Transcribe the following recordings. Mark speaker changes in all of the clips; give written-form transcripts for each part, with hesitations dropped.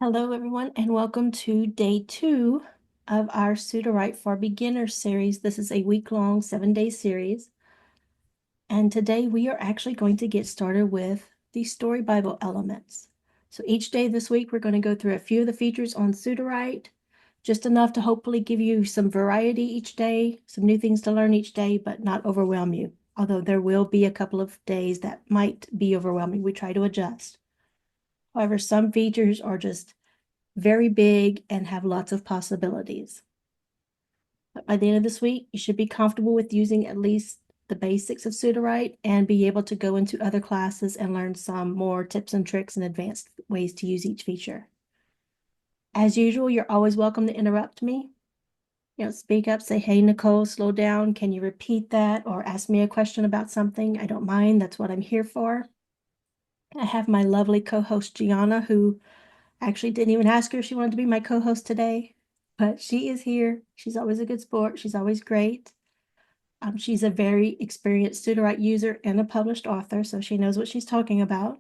Speaker 1: Hello, everyone, and welcome to day 2 of our Sudowrite for Beginners series. This is a week-long, 7-day series. And today we are actually going to get started with the Story Bible elements. So each day this week, we're going to go through a few of the features on Sudowrite, just enough to hopefully give you some variety each day, some new things to learn each day, but not overwhelm you. Although there will be a couple of days that might be overwhelming. We try to adjust. However, some features are just very big and have lots of possibilities. But by the end of this week, you should be comfortable with using at least the basics of Sudowrite and be able to go into other classes and learn some more tips and tricks and advanced ways to use each feature. As usual, you're always welcome to interrupt me. Speak up, say, hey, Nicole, slow down. Can you repeat that? Or ask me a question about something. I don't mind. That's what I'm here for. I have my lovely co-host, Gianna, who actually didn't even ask her if she wanted to be my co-host today, but she is here. She's always a good sport. She's always great. She's a very experienced Sudowrite user and a published author, so she knows what she's talking about.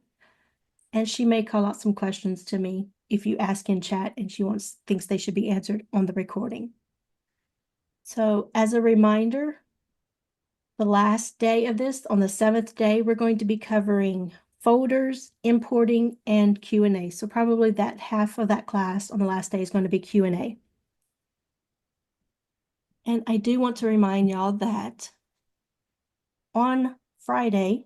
Speaker 1: And she may call out some questions to me if you ask in chat and she thinks they should be answered on the recording. So as a reminder, the last day of this, on the 7th day, we're going to be covering folders, importing, and Q&A. So probably that half of that class on the last day is going to be Q&A. And I do want to remind y'all that on Friday,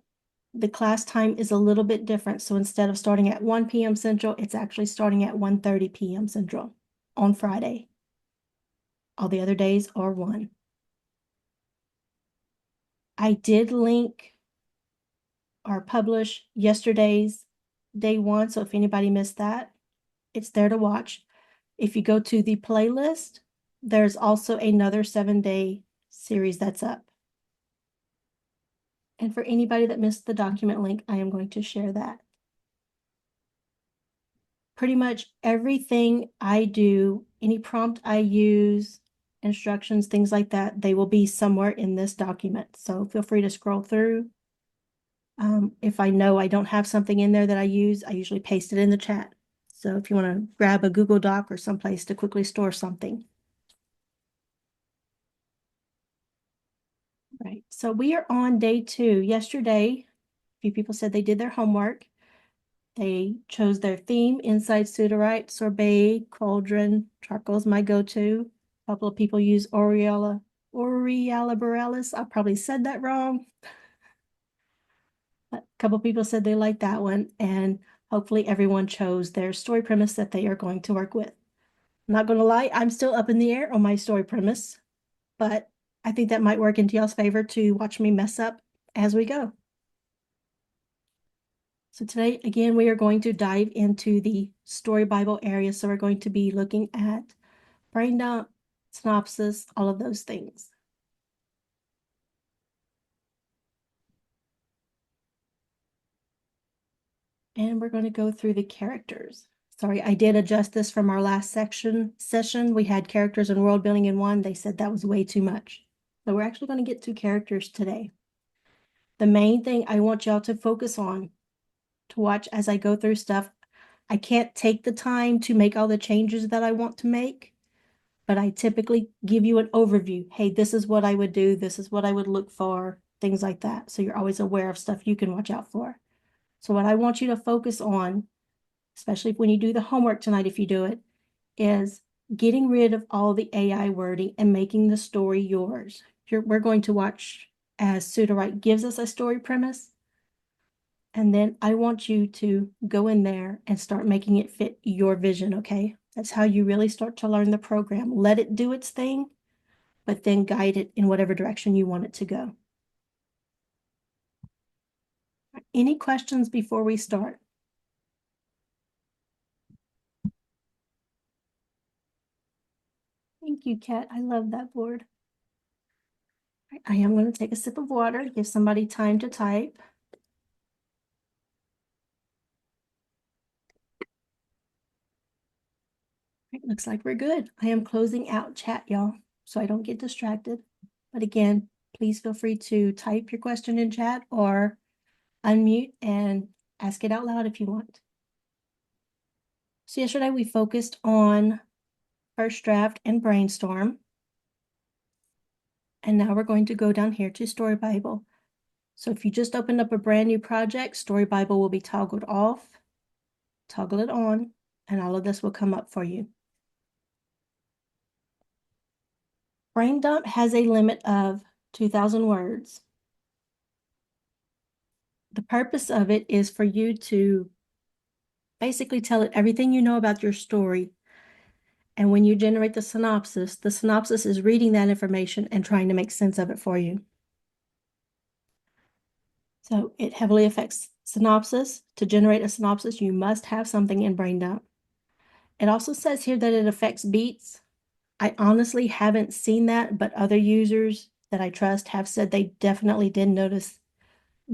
Speaker 1: the class time is a little bit different. So instead of starting at 1 p.m. Central, it's actually starting at 1:30 p.m. Central on Friday. All the other days are 1. I did link or publish yesterday's day 1. So if anybody missed that, it's there to watch. If you go to the playlist, there's also another 7-day series that's up. And for anybody that missed the document link, I am going to share that. Pretty much everything I do, any prompt I use, instructions, things like that, they will be somewhere in this document. So feel free to scroll through. If I know I don't have something in there that I use, I usually paste it in the chat. So if you want to grab a Google Doc or someplace to quickly store something. Right. So we are on day 2. Yesterday, a few people said they did their homework. They chose their theme inside Sudowrite, sorbet, cauldron, charcoal's my go-to. A couple of people use Aureola borealis. I probably said that wrong. A couple of people said they liked that one, and hopefully everyone chose their story premise that they are going to work with. I'm not going to lie, I'm still up in the air on my story premise, but I think that might work into y'all's favor to watch me mess up as we go. So today, again, we are going to dive into the Story Bible area. So we're going to be looking at brain dump, synopsis, all of those things. And we're going to go through the characters. Sorry, I did adjust this from our last session. We had characters and world building in one. They said that was way too much. So we're actually going to get to characters today. The main thing I want y'all to focus on, to watch as I go through stuff, I can't take the time to make all the changes that I want to make, but I typically give you an overview. Hey, this is what I would do. This is what I would look for, things like that. So you're always aware of stuff you can watch out for. So what I want you to focus on, especially when you do the homework tonight, if you do it, is getting rid of all the AI wording and making the story yours. We're going to watch as Sudowrite gives us a story premise. And then I want you to go in there and start making it fit your vision, okay? That's how you really start to learn the program. Let it do its thing, but then guide it in whatever direction you want it to go. Any questions before we start? Thank you, Kat. I love that board. I am going to take a sip of water, give somebody time to type. It looks like we're good. I am closing out chat, y'all, so I don't get distracted. But again, please feel free to type your question in chat or unmute and ask it out loud if you want. So yesterday we focused on first draft and brainstorm. And now we're going to go down here to Story Bible. So if you just opened up a brand new project, Story Bible will be toggled off, toggle it on, and all of this will come up for you. Brain dump has a limit of 2,000 words. The purpose of it is for you to basically tell it everything you know about your story. And when you generate the synopsis is reading that information and trying to make sense of it for you. So it heavily affects synopsis. To generate a synopsis, you must have something in brain dump. It also says here that it affects beats. I honestly haven't seen that, but other users that I trust have said they definitely did notice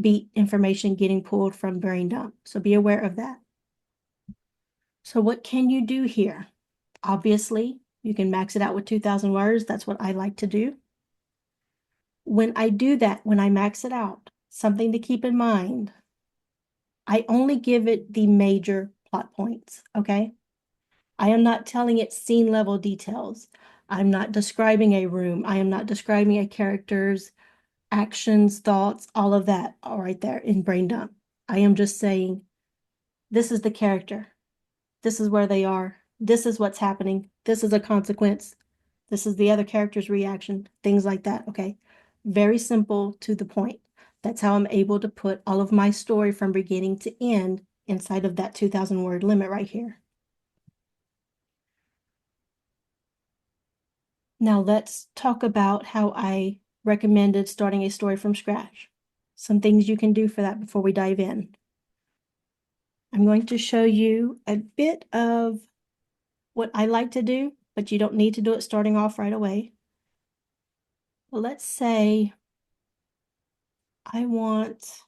Speaker 1: beat information getting pulled from brain dump. So be aware of that. So what can you do here? Obviously, you can max it out with 2,000 words. That's what I like to do. When I do that, when I max it out, something to keep in mind, I only give it the major plot points, okay? I am not telling it scene level details. I'm not describing a room. I am not describing a character's actions, thoughts, all of that, all right there in brain dump. I am just saying, this is the character. This is where they are. This is what's happening. This is a consequence. This is the other character's reaction, things like that, okay? Very simple, to the point. That's how I'm able to put all of my story from beginning to end inside of that 2,000 word limit right here. Now let's talk about how I recommended starting a story from scratch. Some things you can do for that before we dive in. I'm going to show you a bit of what I like to do, but you don't need to do it starting off right away. Well, let's say I want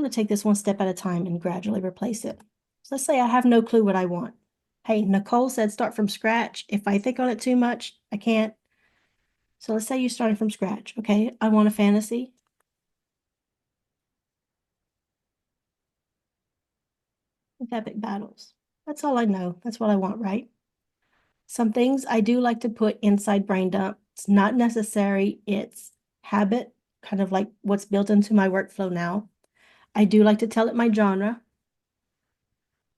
Speaker 1: to take this one step at a time and gradually replace it. So let's say I have no clue what I want. Hey, Nicole said start from scratch. If I think on it too much, I can't. So let's say you're starting from scratch. Okay, I want a fantasy. With epic battles. That's all I know. That's what I want, right? Some things I do like to put inside brain dump. It's not necessary. It's habit, kind of like what's built into my workflow now. I do like to tell it my genre.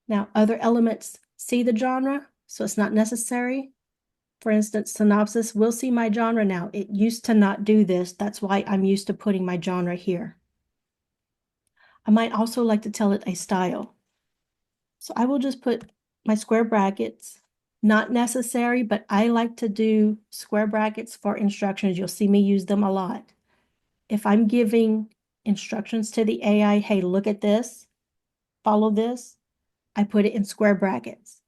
Speaker 1: Now, other elements see the genre, so it's not necessary. For instance, synopsis will see my genre now. It used to not do this. That's why I'm used to putting my genre here. I might also like to tell it a style. So I will just put my square brackets, not necessary, but I like to do square brackets for instructions. You'll see me use them a lot. If I'm giving instructions to the AI, hey, look at this, follow this, I put it in square brackets.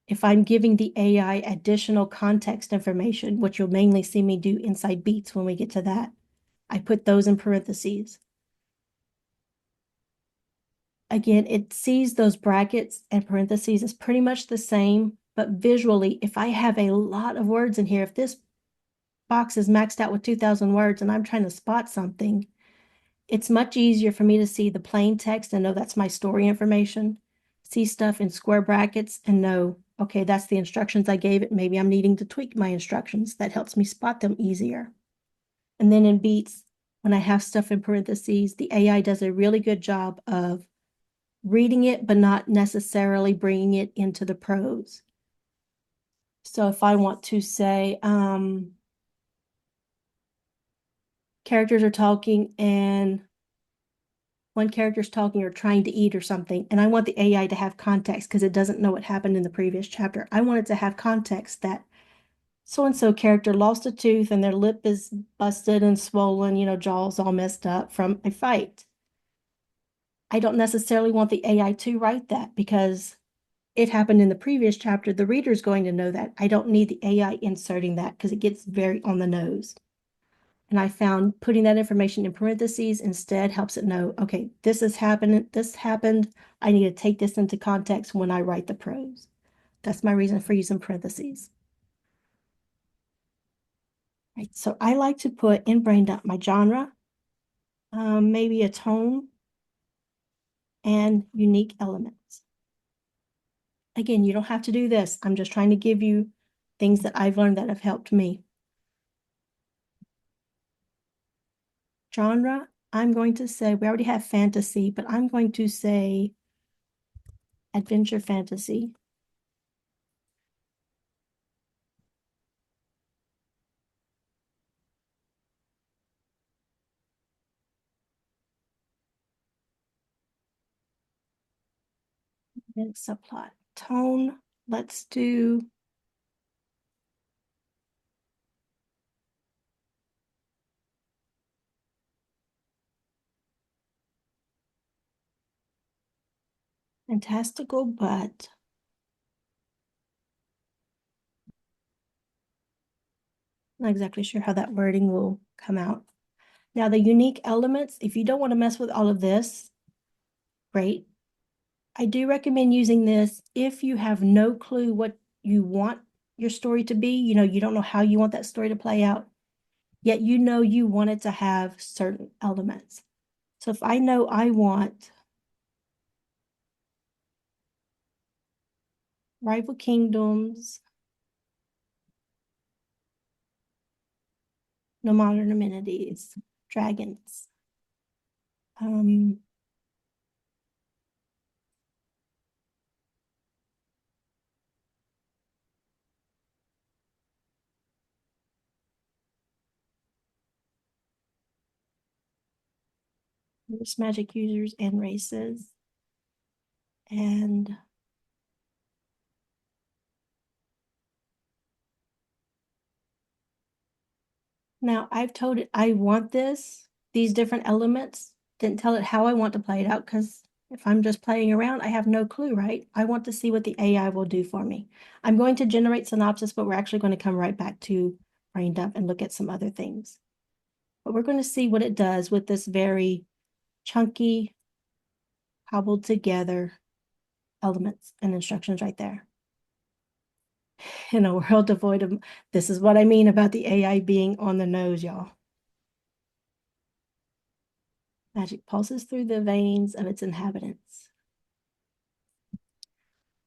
Speaker 1: If I'm giving the AI additional context information, which you'll mainly see me do inside beats when we get to that, I put those in parentheses. Again, it sees those brackets and parentheses as pretty much the same, but visually, if I have a lot of words in here, if this box is maxed out with 2,000 words and I'm trying to spot something, it's much easier for me to see the plain text and know that's my story information, see stuff in square brackets and know, okay, that's the instructions I gave it. Maybe I'm needing to tweak my instructions. That helps me spot them easier. And then in beats, when I have stuff in parentheses, the AI does a really good job of reading it, but not necessarily bringing it into the prose. So if I want to say, characters are talking and one character's talking or trying to eat or something, and I want the AI to have context because it doesn't know what happened in the previous chapter. I want it to have context that so-and-so character lost a tooth and their lip is busted and swollen, jaws all messed up from a fight. I don't necessarily want the AI to write that because it happened in the previous chapter. The reader's going to know that. I don't need the AI inserting that because it gets very on the nose. And I found putting that information in parentheses instead helps it know, okay, this happened. I need to take this into context when I write the prose. That's my reason for using parentheses. Right, so I like to put in brain dump my genre, maybe a tone, and unique elements. Again, you don't have to do this. I'm just trying to give you things that I've learned that have helped me. Genre, I'm going to say, we already have fantasy, but I'm going to say adventure fantasy. And subplot. Tone, let's do fantastical, but not exactly sure how that wording will come out. Now, the unique elements, if you don't want to mess with all of this, great. I do recommend using this if you have no clue what you want your story to be. You don't know how you want that story to play out, yet you want it to have certain elements. So if I know I want rival kingdoms, no modern amenities, dragons, magic users and races, and now I've told it I want these different elements, didn't tell it how I want to play it out because if I'm just playing around, I have no clue, right? I want to see what the AI will do for me. I'm going to generate synopsis, but we're actually going to come right back to brain dump and look at some other things. But we're going to see what it does with this very chunky, cobbled together elements and instructions right there. In a world devoid of, this is what I mean about the AI being on the nose, y'all. Magic pulses through the veins of its inhabitants.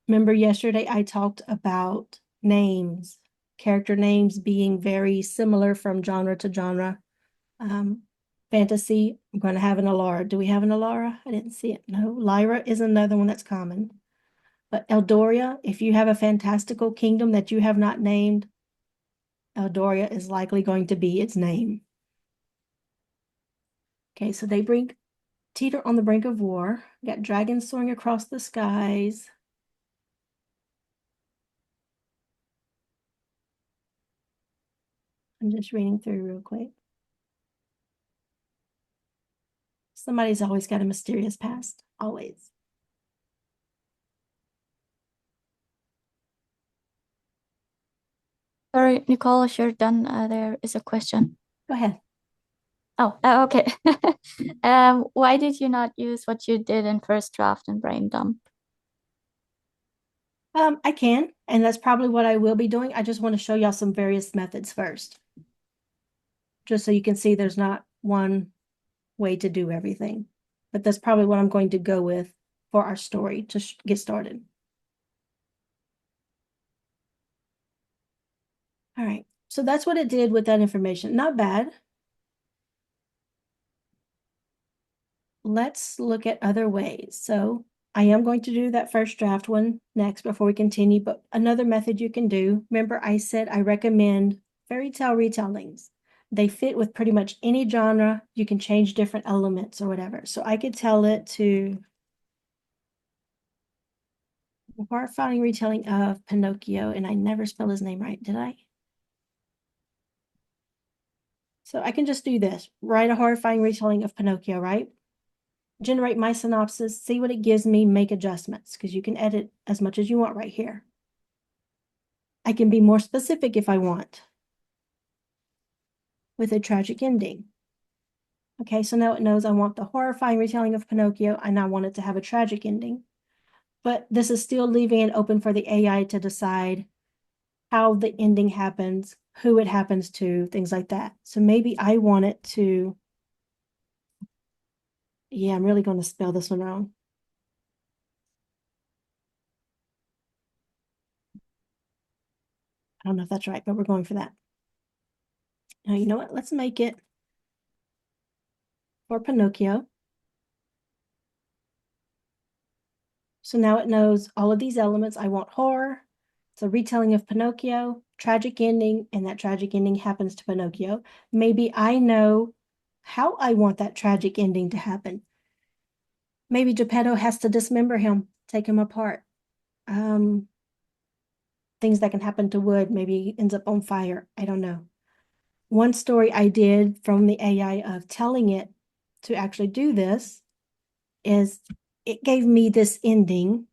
Speaker 1: Remember yesterday I talked about names, character names being very similar from genre to genre. Fantasy, I'm going to have an Alara. Do we have an Alara? I didn't see it. No, Lyra is another one that's common. But Eldoria, if you have a fantastical kingdom that you have not named, Eldoria is likely going to be its name. Okay, so they bring teeter on the brink of war. Got dragons soaring across the skies. I'm just reading through real quick. Somebody's always got a mysterious past, always.
Speaker 2: Sorry, Nicole, if you're done, there is a question.
Speaker 1: Go ahead.
Speaker 2: Oh, okay. Why did you not use what you did in first draft and brain dump?
Speaker 1: I can, and that's probably what I will be doing. I just want to show y'all some various methods first, just so you can see there's not one way to do everything. But that's probably what I'm going to go with for our story to get started. All right, so that's what it did with that information. Not bad. Let's look at other ways. So I am going to do that first draft one next before we continue, but another method you can do, remember I said I recommend fairy tale retellings. They fit with pretty much any genre. You can change different elements or whatever. So I could tell it to horrifying retelling of Pinocchio, and I never spell his name right, did I? So I can just do this, write a horrifying retelling of Pinocchio, right? Generate my synopsis, see what it gives me, make adjustments, because you can edit as much as you want right here. I can be more specific if I want with a tragic ending. Okay, so now it knows I want the horrifying retelling of Pinocchio and I want it to have a tragic ending. But this is still leaving it open for the AI to decide how the ending happens who it happens to, things like that. So maybe I want it to, yeah, I'm really going to spell this one wrong. I don't know if that's right, but we're going for that. Now, you know what? Let's make it for Pinocchio. So now it knows all of these elements. I want horror. It's a retelling of Pinocchio, tragic ending, and that tragic ending happens to Pinocchio. Maybe I know how I want that tragic ending to happen. Maybe Geppetto has to dismember him, take him apart. Um, Things that can happen to wood, maybe he ends up on fire. I don't know. One story I did from the AI of telling it to actually do this is it gave me this ending.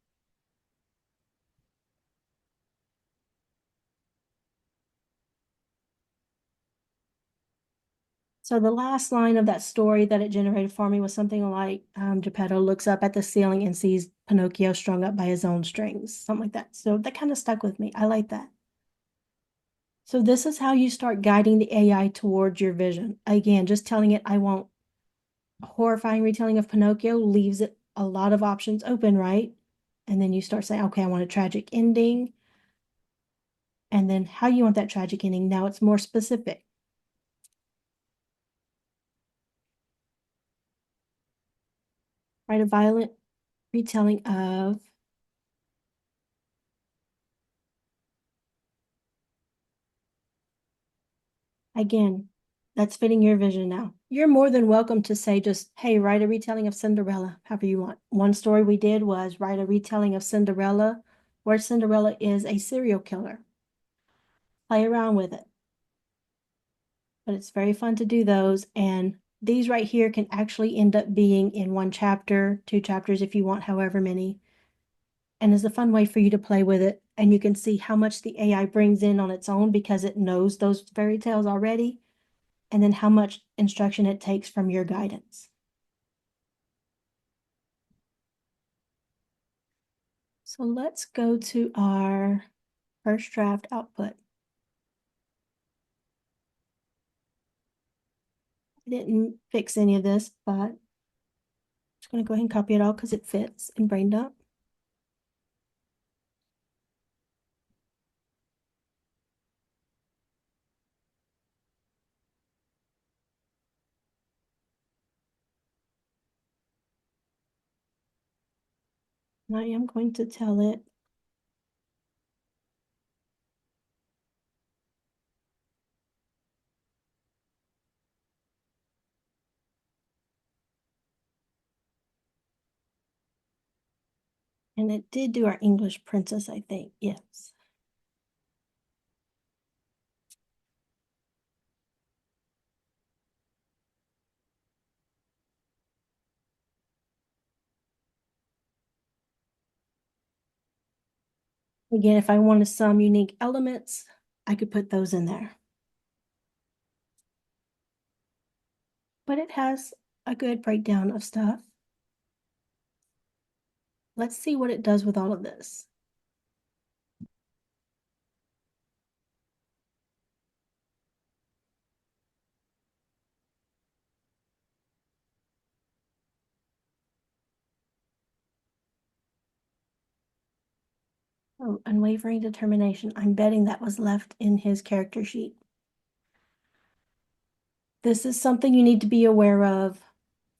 Speaker 1: So the last line of that story that it generated for me was something like Geppetto looks up at the ceiling and sees Pinocchio strung up by his own strings, something like that. So that kind of stuck with me. I like that. So this is how you start guiding the AI towards your vision. Again, just telling it I want a horrifying retelling of Pinocchio leaves it a lot of options open, right? And then you start saying, okay, I want a tragic ending. And then how you want that tragic ending. Now it's more specific. Write a violent retelling of, again, that's fitting your vision now. You're more than welcome to say just, hey, write a retelling of Cinderella, however you want. One story we did was write a retelling of Cinderella, where Cinderella is a serial killer. Play around with it. But it's very fun to do those. And these right here can actually end up being in one chapter, two chapters if you want, however many. And is a fun way for you to play with it. And you can see how much the AI brings in on its own because it knows those fairy tales already, and then how much instruction it takes from your guidance. So let's go to our first draft output. I didn't fix any of this, but I'm just going to go ahead and copy it all because it fits in BrainDump. And I am going to tell it and it did do our English princess, I think. Yes. Again, if I wanted some unique elements, I could put those in there. But it has a good breakdown of stuff. Let's see what it does with all of this. Oh, unwavering determination. I'm betting that was left in his character sheet. This is something you need to be aware of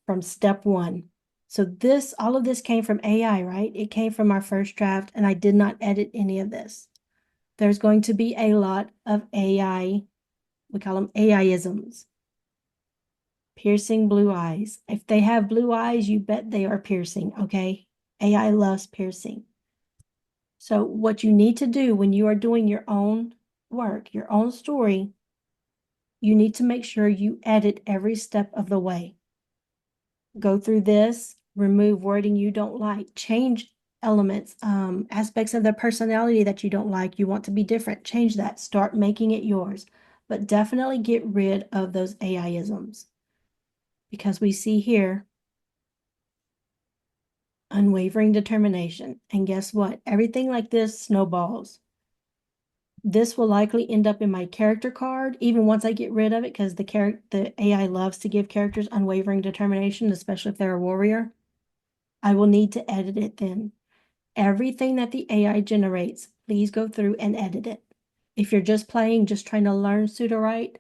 Speaker 1: from step one. So this, all of this came from AI, right? It came from our first draft, and I did not edit any of this. There's going to be a lot of AI, we call them AI-isms. Piercing blue eyes. If they have blue eyes, you bet they are piercing, okay? AI loves piercing. So what you need to do when you are doing your own work, your own story, you need to make sure you edit every step of the way. Go through this, remove wording you don't like, change elements, aspects of their personality that you don't like, you want to be different, change that, start making it yours. But definitely get rid of those AI-isms. Because we see here unwavering determination. And guess what? Everything like this snowballs. This will likely end up in my character card, even once I get rid of it, because the AI loves to give characters unwavering determination, especially if they're a warrior. I will need to edit it then. Everything that the AI generates, please go through and edit it. If you're just playing, just trying to learn Sudowrite,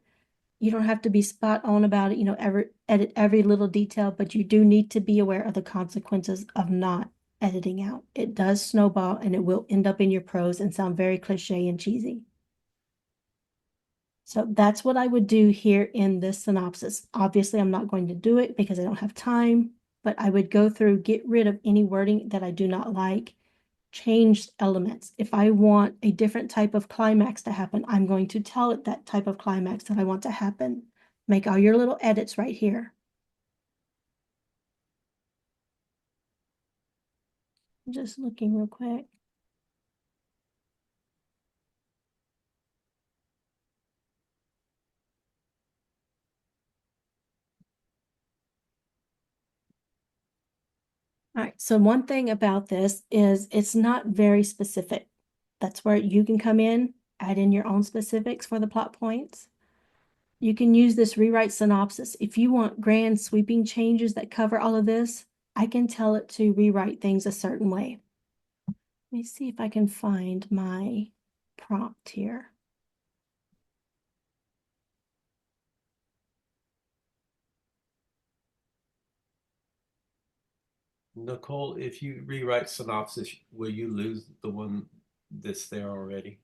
Speaker 1: you don't have to be spot on about it, edit every little detail, but you do need to be aware of the consequences of not editing out. It does snowball and it will end up in your prose and sound very cliche and cheesy. So that's what I would do here in this synopsis. Obviously, I'm not going to do it because I don't have time, but I would go through, get rid of any wording that I do not like, change elements. If I want a different type of climax to happen, I'm going to tell it that type of climax that I want to happen. Make all your little edits right here. Just looking real quick. All right, so one thing about this is it's not very specific. That's where you can come in, add in your own specifics for the plot points. You can use this rewrite synopsis. If you want grand sweeping changes that cover all of this, I can tell it to rewrite things a certain way. Let me see if I can find my prompt here.
Speaker 3: Nicole, if you rewrite synopsis, will you lose the one that's there already?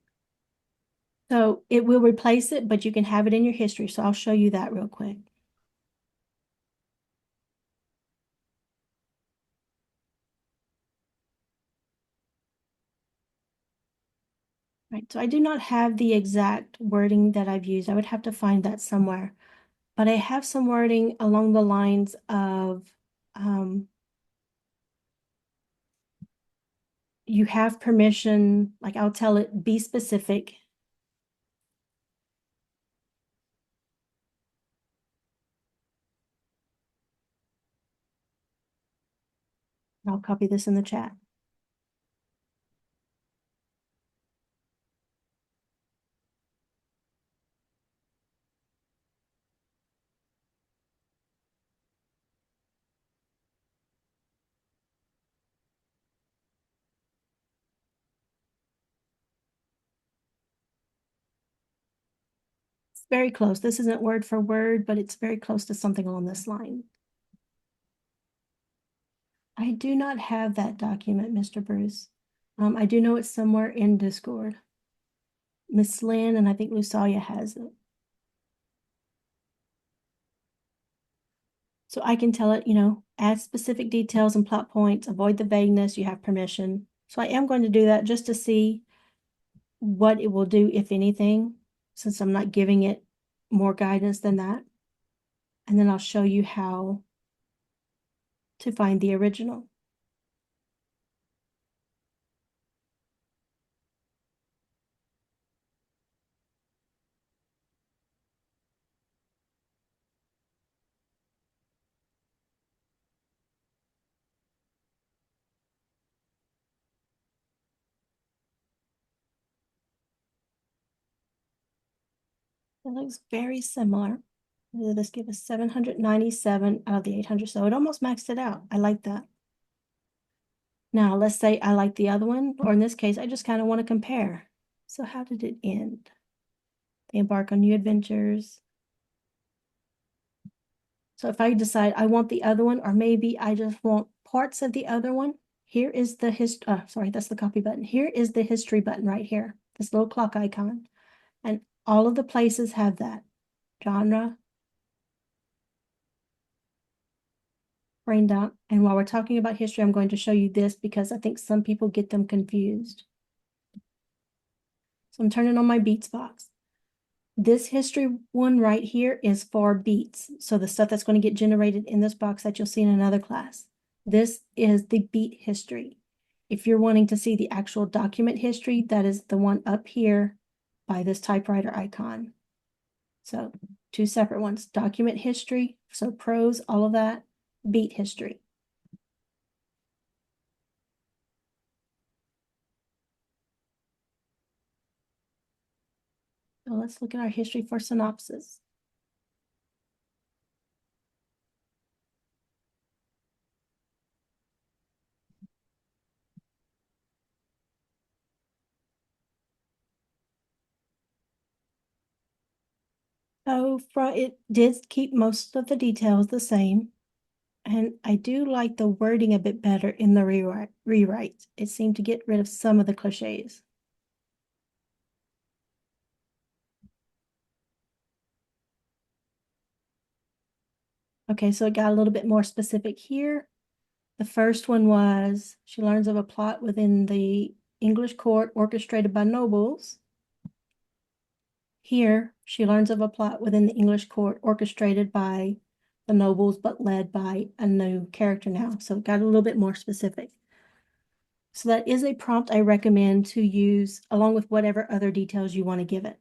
Speaker 1: So it will replace it, but you can have it in your history. So I'll show you that real quick. Right, so I do not have the exact wording that I've used. I would have to find that somewhere. But I have some wording along the lines of you have permission, like I'll tell it, be specific. I'll copy this in the chat. It's very close. This isn't word for word, but it's very close to something along this line. I do not have that document, Mr. Bruce. I do know it's somewhere in Discord. Miss Lynn and I think Lusalia has it. So I can tell it, add specific details and plot points, avoid the vagueness, you have permission. So I am going to do that just to see what it will do, if anything, since I'm not giving it more guidance than that. And then I'll show you how to find the original. It looks very similar. This gives us 797 out of the 800, so it almost maxed it out. I like that. Now, let's say I like the other one, or in this case, I just kind of want to compare. So how did it end? They embark on new adventures. So if I decide I want the other one, or maybe I just want parts of the other one, here is the sorry, that's the copy button. Here is the history button right here, this little clock icon. And all of the places have that. Genre, brain dump. And while we're talking about history, I'm going to show you this because I think some people get them confused. So I'm turning on my beats box. This history one right here is for beats. So the stuff that's going to get generated in this box that you'll see in another class. This is the beat history. If you're wanting to see the actual document history, that is the one up here by this typewriter icon. So two separate ones, document history, so prose, all of that, beat history. So let's look at our history for Synopsis. So it did keep most of the details the same. And I do like the wording a bit better in the rewrite. It seemed to get rid of some of the cliches. Okay, so it got a little bit more specific here. The first one was, she learns of a plot within the English court orchestrated by nobles. Here, she learns of a plot within the English court orchestrated by the nobles, but led by a new character now. So it got a little bit more specific. So that is a prompt I recommend to use along with whatever other details you want to give it.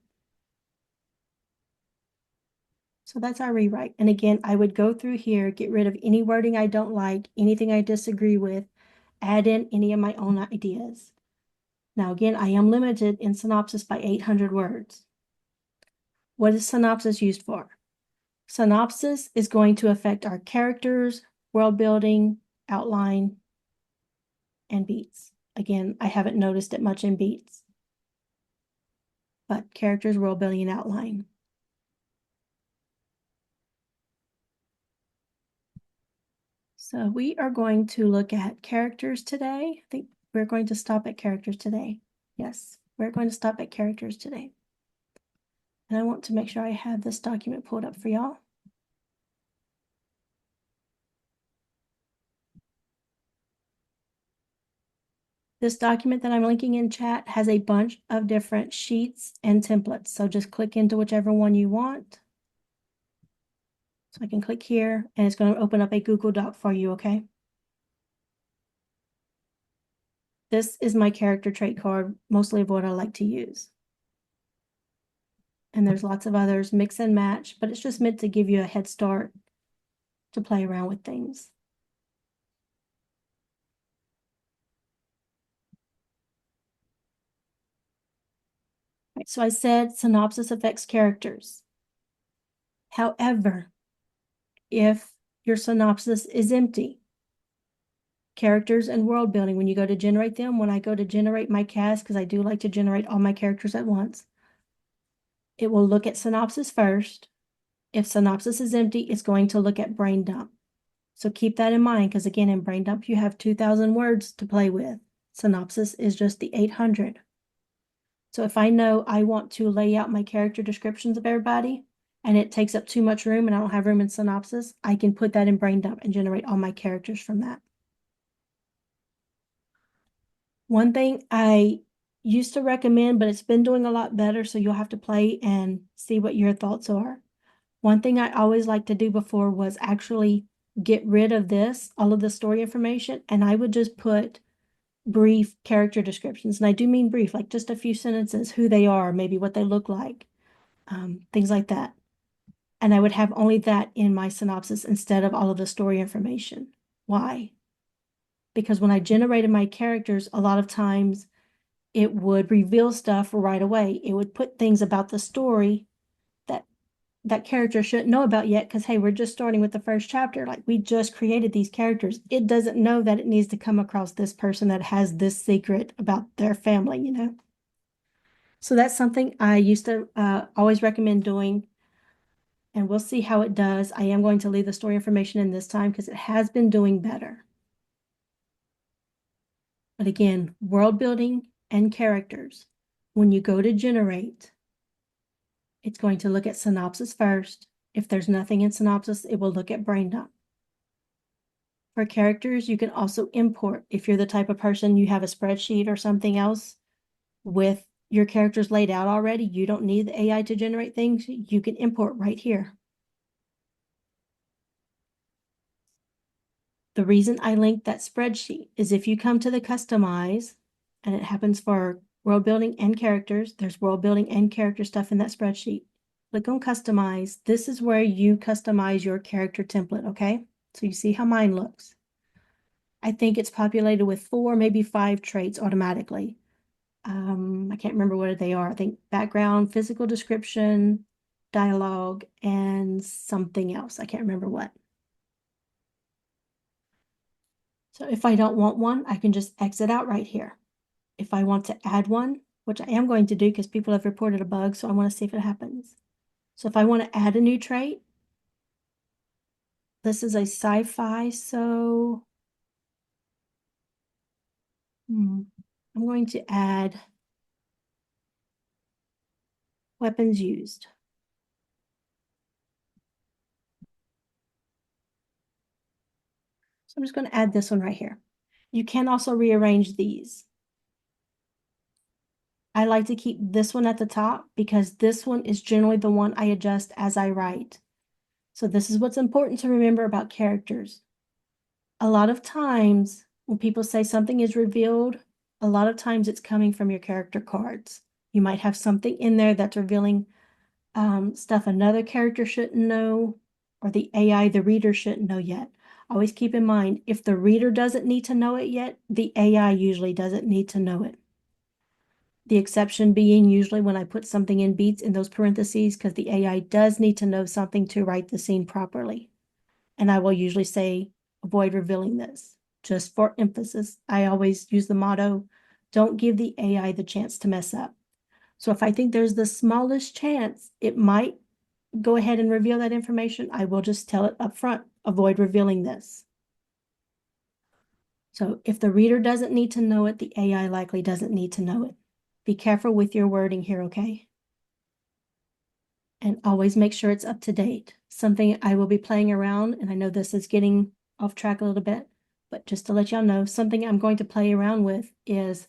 Speaker 1: So that's our rewrite. And again, I would go through here, get rid of any wording I don't like, anything I disagree with, add in any of my own ideas. Now, again, I am limited in Synopsis by 800 words. What is Synopsis used for? Synopsis is going to affect our characters, world building, outline, and beats. Again, I haven't noticed it much in beats, but characters, world building, and outline. So we are going to look at characters today. I think we're going to stop at characters today. Yes, we're going to stop at characters today. And I want to make sure I have this document pulled up for y'all. This document that I'm linking in chat has a bunch of different sheets and templates. So just click into whichever one you want. So I can click here and it's going to open up a Google Doc for you, okay? This is my character trait card, mostly of what I like to use. And there's lots of others, mix and match, but it's just meant to give you a head start to play around with things. Right, so I said synopsis affects characters. However, if your synopsis is empty, characters and world building, when you go to generate them, when I go to generate my cast, because I do like to generate all my characters at once, it will look at synopsis first. If synopsis is empty, it's going to look at brain dump. So keep that in mind, because again, in brain dump, you have 2,000 words to play with. Synopsis is just the 800. So if I know I want to lay out my character descriptions of everybody, and it takes up too much room and I don't have room in synopsis, I can put that in brain dump and generate all my characters from that. One thing I used to recommend, but it's been doing a lot better, so you'll have to play and see what your thoughts are. One thing I always liked to do before was actually get rid of this, all of the story information, and I would just put brief character descriptions. And I do mean brief, like just a few sentences, who they are, maybe what they look like, things like that. And I would have only that in my synopsis instead of all of the story information. Why? Because when I generated my characters, a lot of times it would reveal stuff right away. It would put things about the story that character shouldn't know about yet, because hey, we're just starting with the first chapter. Like, we just created these characters. It doesn't know that it needs to come across this person that has this secret about their family, you know? So that's something I used to always recommend doing, and we'll see how it does. I am going to leave the story information in this time because it has been doing better. But again, world building and characters, when you go to generate, it's going to look at synopsis first. If there's nothing in synopsis, it will look at brain dump. For characters, you can also import. If you're the type of person you have a spreadsheet or something else with your characters laid out already, you don't need the AI to generate things, you can import right here. The reason I linked that spreadsheet is if you come to the customize, and it happens for world building and characters, there's world building and character stuff in that spreadsheet. Click on customize. This is where you customize your character template, okay? So you see how mine looks. I think it's populated with 4, maybe 5 traits automatically. I can't remember what they are. I think background, physical description, dialogue, and something else. I can't remember what. So if I don't want one, I can just exit out right here. If I want to add one, which I am going to do because people have reported a bug, so I want to see if it happens. So if I want to add a new trait, this is a sci-fi, so I'm going to add weapons used. So I'm just going to add this one right here. You can also rearrange these. I like to keep this one at the top because this one is generally the one I adjust as I write. So this is what's important to remember about characters. A lot of times when people say something is revealed, a lot of times it's coming from your character cards. You might have something in there that's revealing stuff another character shouldn't know, or the AI, the reader, shouldn't know yet. Always keep in mind, if the reader doesn't need to know it yet, the AI usually doesn't need to know it. The exception being usually when I put something in beats in those parentheses, because the AI does need to know something to write the scene properly. And I will usually say, avoid revealing this. Just for emphasis, I always use the motto, don't give the AI the chance to mess up. So if I think there's the smallest chance it might go ahead and reveal that information, I will just tell it up front, avoid revealing this. So if the reader doesn't need to know it, the AI likely doesn't need to know it. Be careful with your wording here, okay? And always make sure it's up to date. Something I will be playing around, and I know this is getting off track a little bit, but just to let y'all know, something I'm going to play around with is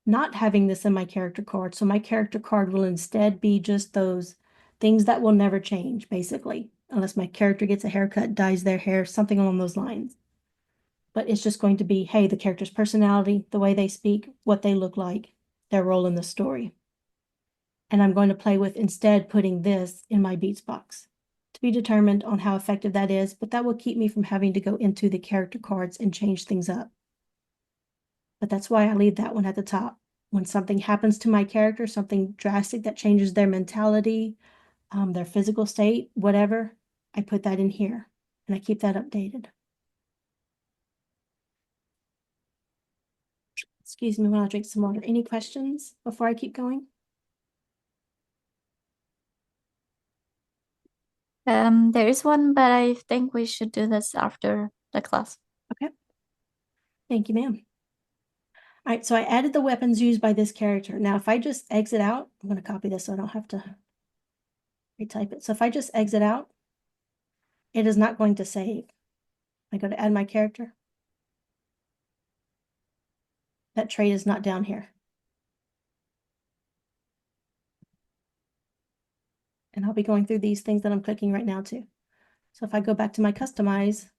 Speaker 1: not having this in my character card. So my character card will instead be just those things that will never change, basically, unless my character gets a haircut, dyes their hair, something along those lines. But it's just going to be, hey, the character's personality, the way they speak, what they look like, their role in the story. And I'm going to play with instead putting this in my beats box to be determined on how effective that is, but that will keep me from having to go into the character cards and change things up. But that's why I leave that one at the top. When something happens to my character, something drastic that changes their mentality, their physical state, whatever, I put that in here and I keep that updated. Excuse me while I drink some water. Any questions before I keep going?
Speaker 2: There is one, but I think we should do this after the class.
Speaker 1: Okay. Thank you, ma'am. All right, so I added the weapons used by this character. Now, if I just exit out, I'm going to copy this so I don't have to retype it. So if I just exit out, it is not going to save. I go to add my character. That trait is not down here. And I'll be going through these things that I'm clicking right now too. So if I go back to my customize,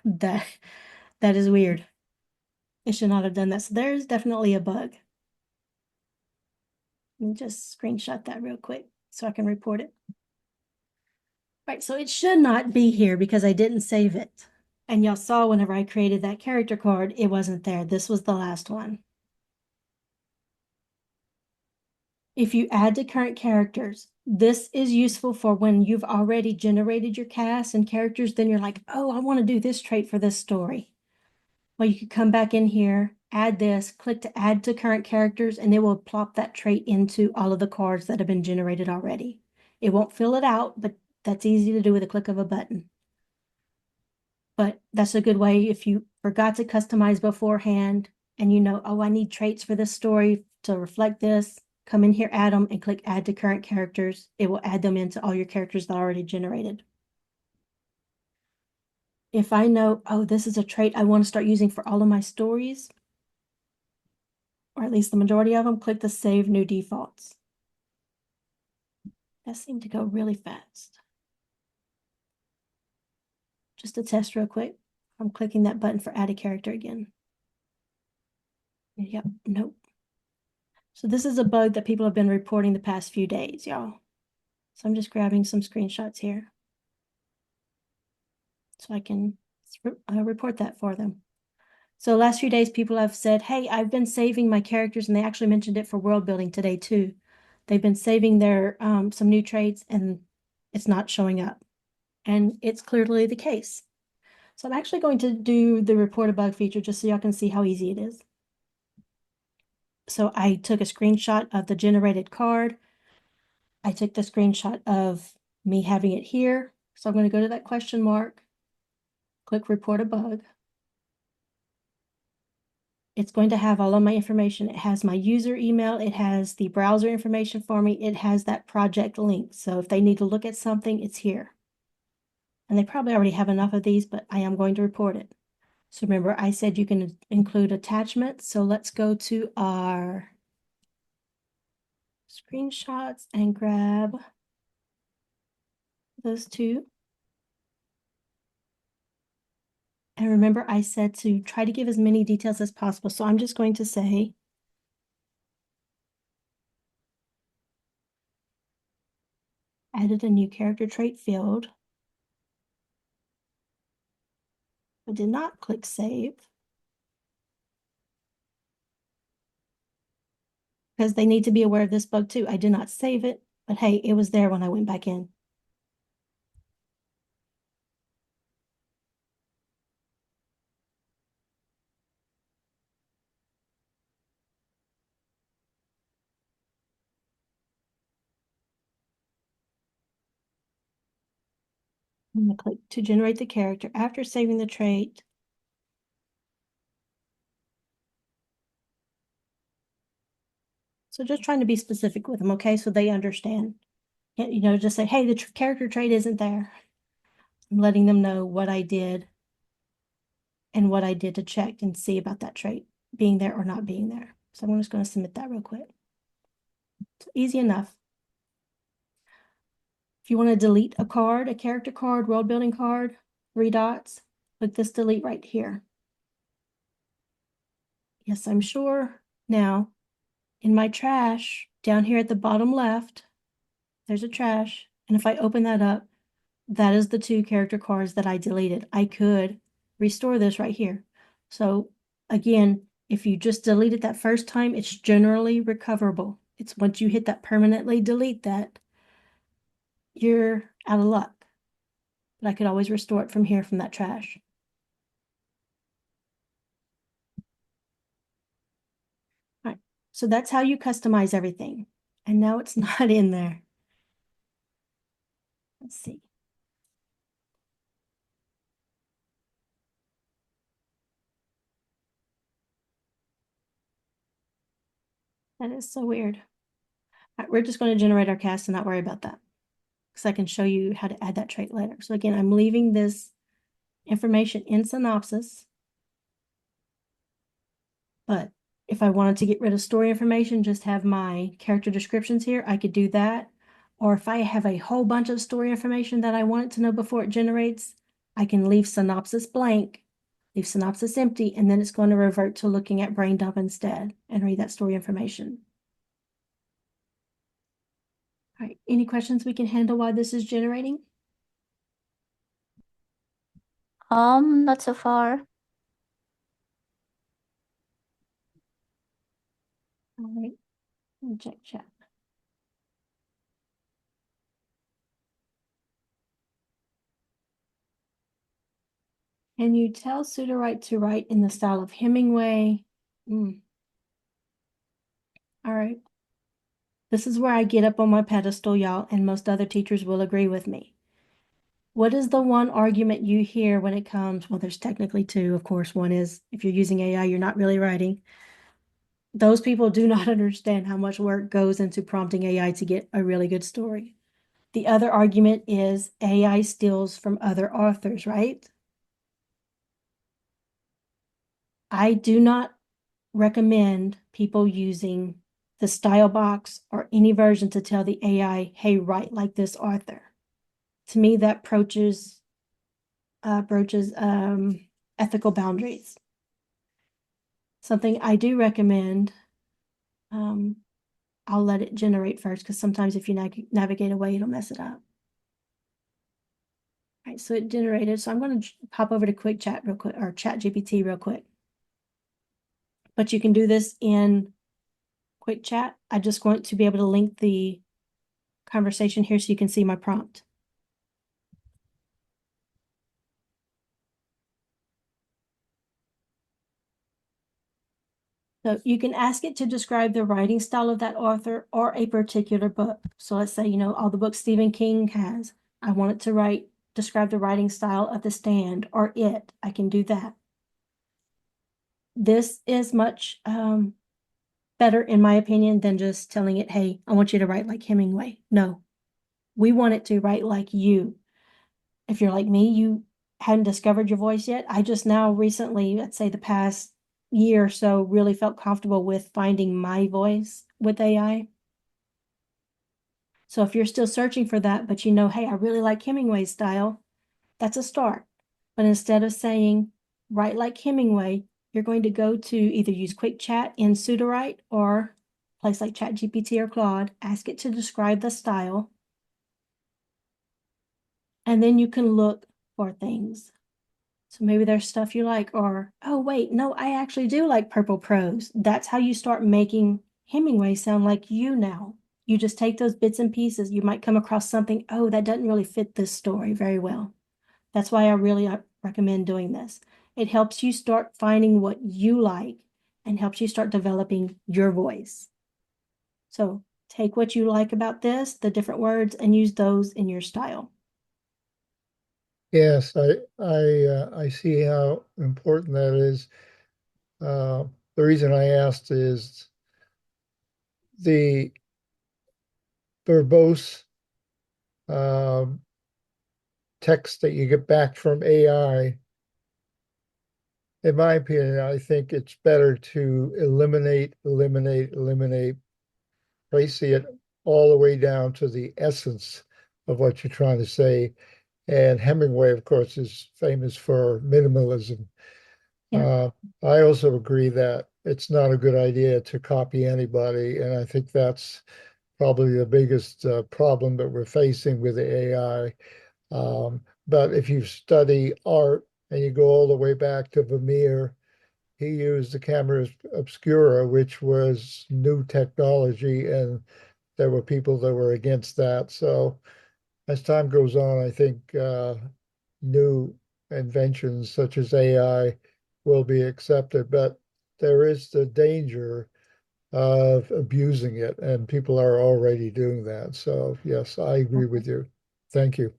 Speaker 1: that is weird. It should not have done that. So there's definitely a bug. Let me just screenshot that real quick so I can report it. Right, so it should not be here because I didn't save it. And y'all saw whenever I created that character card, it wasn't there. This was the last one. If you add to current characters, this is useful for when you've already generated your cast and characters, then you're like, oh, I want to do this trait for this story. Well, you could come back in here, add this, click to add to current characters, and it will plop that trait into all of the cards that have been generated already. It won't fill it out, but that's easy to do with a click of a button. But that's a good way if you forgot to customize beforehand and you know, oh, I need traits for this story to reflect this, come in here, add them, and click add to current characters. It will add them into all your characters that are already generated. If I know, oh, this is a trait I want to start using for all of my stories, or at least the majority of them, click the Save New Defaults. That seemed to go really fast. Just to test real quick, I'm clicking that button for Add a Character again. Yep, nope. So this is a bug that people have been reporting the past few days, y'all. So I'm just grabbing some screenshots here so I can report that for them. So last few days, people have said, hey, I've been saving my characters, and they actually mentioned it for world building today too. They've been saving their some new traits, and it's not showing up. And it's clearly the case. So I'm actually going to do the report a bug feature just so y'all can see how easy it is. So I took a screenshot of the generated card. I took the screenshot of me having it here. So I'm going to go to that question mark, click report a bug. It's going to have all of my information. It has my user email. It has the browser information for me. It has that project link. So if they need to look at something, it's here. And they probably already have enough of these, but I am going to report it. So remember, I said you can include attachments. So let's go to our screenshots and grab those two. And remember, I said to try to give as many details as possible. So I'm just going to say, added a new character trait field, but did not click save. Because they need to be aware of this bug too. I did not save it, but hey, it was there when I went back in. I'm going to click to generate the character after saving the trait. So just trying to be specific with them, okay? So they understand. You know, just say, hey, the character trait isn't there. I'm letting them know what I did and what I did to check and see about that trait being there or not being there. So I'm just going to submit that real quick. It's easy enough. If you want to delete a card, a character card, world building card, 3 dots, click this delete right here. Yes, I'm sure. Now, in my trash, down here at the bottom left, there's a trash. And if I open that up, that is the 2 character cards that I deleted. I could restore this right here. So again, if you just delete it that first time, it's generally recoverable. It's once you hit that permanently delete that, you're out of luck. But I could always restore it from here from that trash. All right, so that's how you customize everything. And now it's not in there. Let's see. That is so weird. All right, we're just going to generate our cast and not worry about that, because I can show you how to add that trait later. So again, I'm leaving this information in Synopsis, but if I wanted to get rid of story information, just have my character descriptions here, I could do that. Or if I have a whole bunch of story information that I wanted to know before it generates, I can leave Synopsis blank, leave Synopsis empty, and then it's going to revert to looking at brain dump instead and read that story information. All right, any questions we can handle while this is generating?
Speaker 2: Not so far.
Speaker 1: All right, let me check chat. Can you tell Sudowrite to write in the style of Hemingway? All right. This is where I get up on my pedestal, y'all, and most other teachers will agree with me. What is the one argument you hear when it comes? Well, there's technically 2, of course. One is if you're using AI, you're not really writing. Those people do not understand how much work goes into prompting AI to get a really good story. The other argument is AI steals from other authors, right? I do not recommend people using the style box or any version to tell the AI, hey, write like this author. To me, that broaches ethical boundaries. Something I do recommend, I'll let it generate first, because sometimes if you navigate away, it'll mess it up. All right, so it generated. So I'm going to pop over to Quick Chat real quick, or Chat GPT real quick. but you can do this in quick chat. I just want to be able to link the conversation here so you can see my prompt. So you can ask it to describe the writing style of that author or a particular book. So let's say, all the books Stephen King has. I want it to describe the writing style of The Stand or It. I can do that. This is much better, in my opinion, than just telling it, hey, I want you to write like Hemingway. No, we want it to write like you. If you're like me, you hadn't discovered your voice yet. I just now recently, let's say the past year or so, really felt comfortable with finding my voice with AI. So if you're still searching for that, but hey, I really like Hemingway's style, that's a start. But instead of saying, write like Hemingway, you're going to go to either use Quick Chat in Sudowrite or place like ChatGPT or Claude, ask it to describe the style, and then you can look for things. So maybe there's stuff you like, or, oh, wait, no, I actually do like purple prose. That's how you start making Hemingway sound like you now. You just take those bits and pieces. You might come across something, oh, that doesn't really fit this story very well. That's why I really recommend doing this. It helps you start finding what you like and helps you start developing your voice. So take what you like about this, the different words, and use those in your style.
Speaker 4: Yes, I see how important that is. The reason I asked is the verbose um, text that you get back from AI. In my opinion, I think it's better to eliminate, tracing it all the way down to the essence of what you're trying to say. And Hemingway, of course, is famous for minimalism.
Speaker 1: Yeah.
Speaker 4: I also agree that it's not a good idea to copy anybody, and I think that's probably the biggest problem that we're facing with the AI. But if you study art and you go all the way back to Vermeer, he used the camera obscura, which was new technology, and there were people that were against that. So as time goes on, I think new inventions such as AI will be accepted, but there is the danger of abusing it, and people are already doing that. So, yes, I agree with you. Thank you.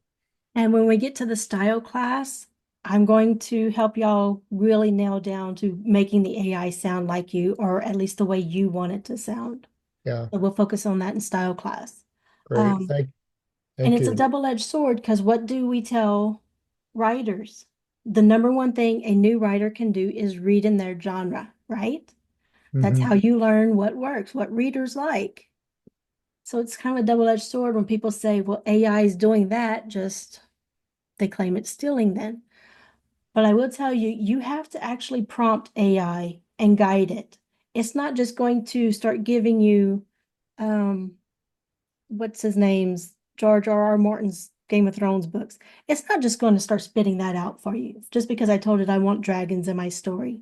Speaker 1: And when we get to the style class, I'm going to help y'all really nail down to making the AI sound like you, or at least the way you want it to sound.
Speaker 4: Yeah,
Speaker 1: So we'll focus on that in style class.
Speaker 4: great.
Speaker 1: And
Speaker 4: Thank
Speaker 1: it's a
Speaker 4: you.
Speaker 1: double-edged sword because what do we tell writers? The number one thing a new writer can do is read in their genre, right? That's
Speaker 4: Hmm.
Speaker 1: how you learn what works, what readers like. So it's kind of a double-edged sword when people say, well, AI is doing that, just they claim it's stealing then. But I will tell you, you have to actually prompt AI and guide it. It's not just going to start giving you, what's his name's, George R.R. Martin's Game of Thrones books. It's not just going to start spitting that out for you just because I told it I want dragons in my story.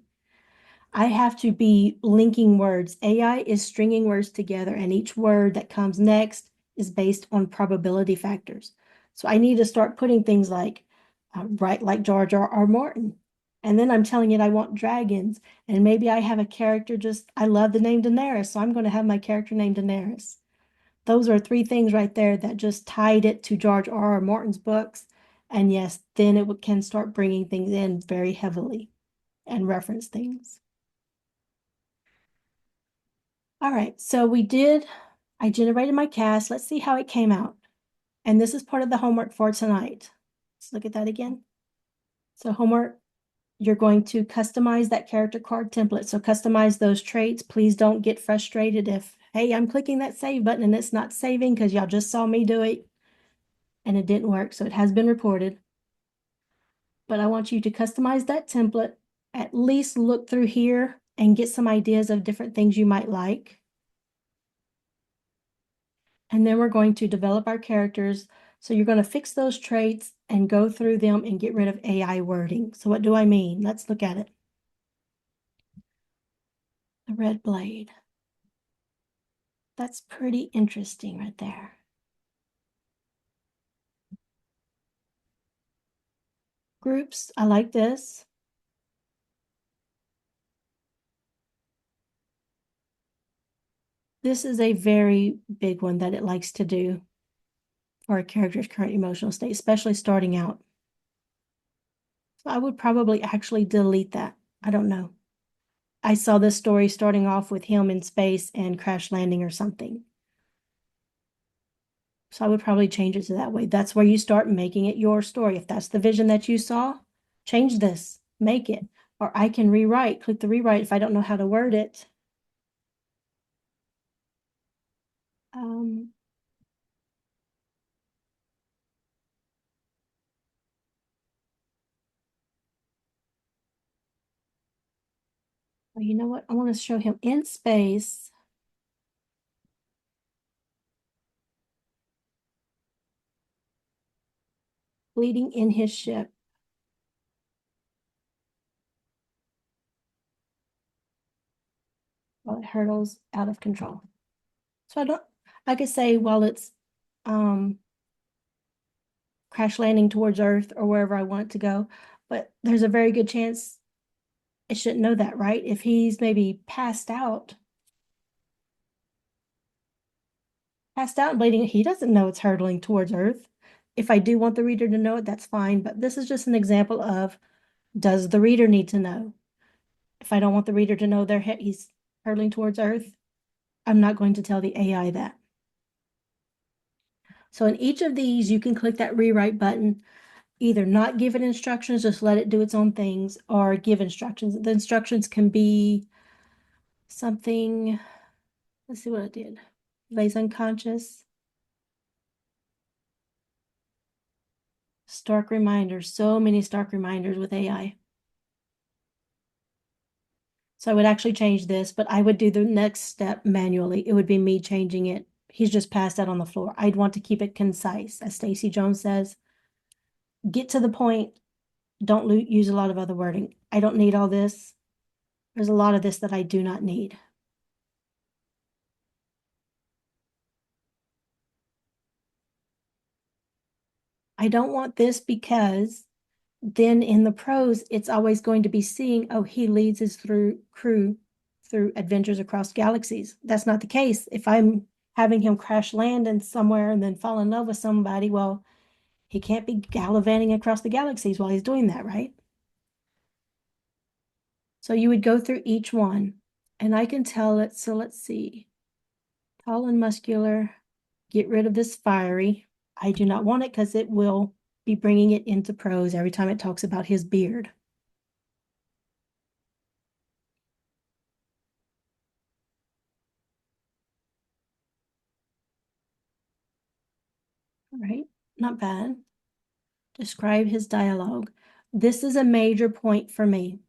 Speaker 1: I have to be linking words. AI is stringing words together, and each word that comes next is based on probability factors. So I need to start putting things like, right, like George R.R. Martin. And then I'm telling it I want dragons. And maybe I have a character I love the name Daenerys. So I'm going to have my character named Daenerys. Those are three things right there that just tied it to George R.R. Martin's books. And yes, then it can start bringing things in very heavily and reference things. All right, so I generated my cast. Let's see how it came out. And this is part of the homework for tonight. Let's look at that again. So homework, you're going to customize that character card template. So customize those traits. Please don't get frustrated if, hey, I'm clicking that save button and it's not saving because y'all just saw me do it and it didn't work. So it has been reported. But I want you to customize that template, at least look through here and get some ideas of different things you might like. And then we're going to develop our characters. So you're going to fix those traits and go through them and get rid of AI wording. So what do I mean? Let's look at it. The red blade. That's pretty interesting right there. Groups, I like this. This is a very big one that it likes to do for a character's current emotional state, especially starting out. So I would probably actually delete that. I don't know. I saw this story starting off with him in space and crash landing or something. So I would probably change it to that way. That's where you start making it your story. If that's the vision that you saw, change this, make it. Or I can rewrite, click the rewrite if I don't know how to word it. Well, you know what? I want to show him in space. Bleeding in his ship. While it hurtles out of control. So I could say while it's crash landing towards Earth or wherever I want it to go, but there's a very good chance it shouldn't know that, right? If he's maybe passed out and bleeding, he doesn't know it's hurtling towards Earth. If I do want the reader to know it, that's fine, but this is just an example of, does the reader need to know? If I don't want the reader to know he's hurtling towards Earth, I'm not going to tell the AI that. So in each of these, you can click that rewrite button, either not give it instructions, just let it do its own things, or give instructions. The instructions can be something, let's see what I did. Lays unconscious. Stark reminders, so many stark reminders with AI. So I would actually change this, but I would do the next step manually. It would be me changing it. He's just passed out on the floor. I'd want to keep it concise. As Stacey Jones says, get to the point. Don't use a lot of other wording. I don't need all this. There's a lot of this that I do not need. I don't want this because then in the prose, it's always going to be seeing, oh, he leads his crew through adventures across galaxies. That's not the case. If I'm having him crash land in somewhere and then fall in love with somebody, well, he can't be gallivanting across the galaxies while he's doing that, right? So you would go through each one, and I can tell it. So let's see. Tall and muscular, get rid of this fiery. I do not want it because it will be bringing it into prose every time it talks about his beard. All right, not bad. Describe his dialogue. This is a major point for me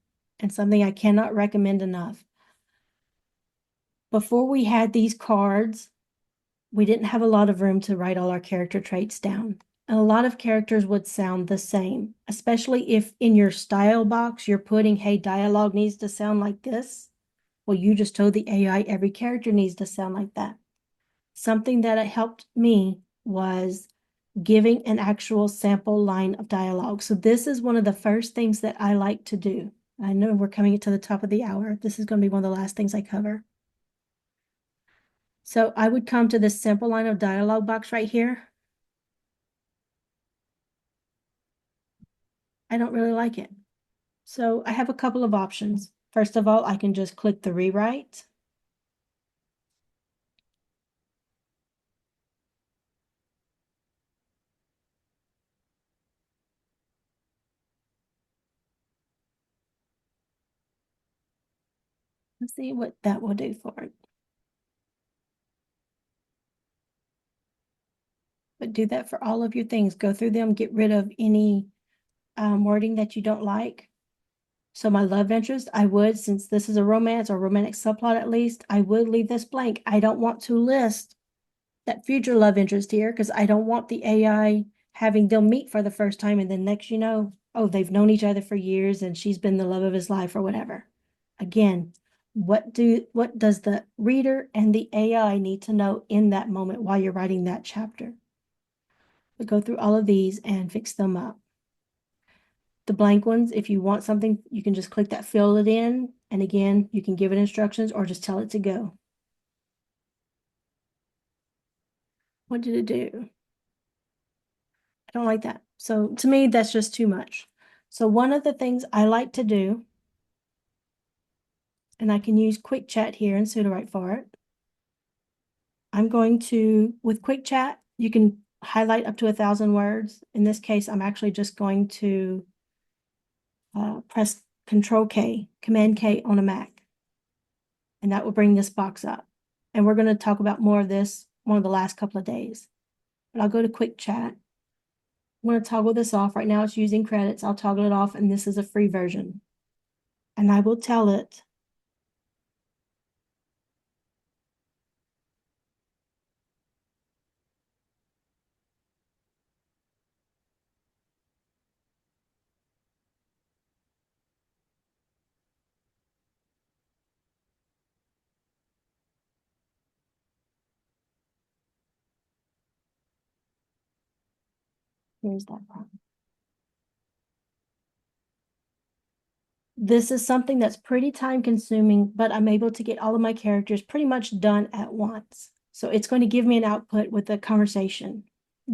Speaker 1: and something I cannot recommend enough. Before we had these cards, we didn't have a lot of room to write all our character traits down. And a lot of characters would sound the same, especially if in your style box you're putting, hey, dialogue needs to sound like this. Well, you just told the AI every character needs to sound like that. Something that helped me was giving an actual sample line of dialogue. So this is one of the first things that I like to do. I know we're coming to the top of the hour. This is going to be one of the last things I cover. So I would come to this sample line of dialogue box right here. I don't really like it. So I have a couple of options. First of all, I can just click the rewrite. Let's see what that will do for it. But do that for all of your things. Go through them, get rid of any wording that you don't like. So my love interest, I would, since this is a romance or romantic subplot at least, I would leave this blank. I don't want to list that future love interest here because I don't want the AI having them meet for the first time and then next you know, oh, they've known each other for years and she's been the love of his life or whatever. Again, What does the reader and the AI need to know in that moment while you're writing that chapter? We go through all of these and fix them up. The blank ones, if you want something, you can just click that, fill it in. And again, you can give it instructions or just tell it to go. What did it do? I don't like that. So to me, that's just too much. So one of the things I like to do, and I can use Quick Chat here in Sudowrite for it. I'm going to, with Quick Chat, you can highlight up to 1,000 words. In this case, I'm actually just going to press Control K, Command K on a Mac. And that will bring this box up. And we're going to talk about more of this one of the last couple of days. But I'll go to Quick Chat. I'm going to toggle this off. Right now it's using credits. I'll toggle it off, and this is a free version. And I will tell it, here's that problem. This is something that's pretty time consuming, but I'm able to get all of my characters pretty much done at once. So it's going to give me an output with a conversation.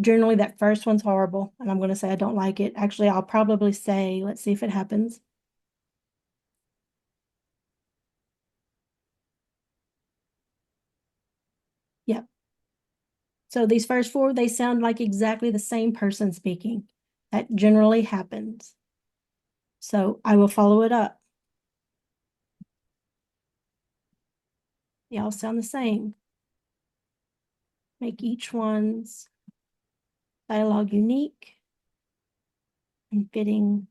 Speaker 1: Generally, that first one's horrible, and I'm going to say I don't like it. Actually, I'll probably say, let's see if it happens. Yep. So these first four, they sound like exactly the same person speaking. That generally happens. So I will follow it up. They all sound the same. Make each one's dialogue unique and fitting.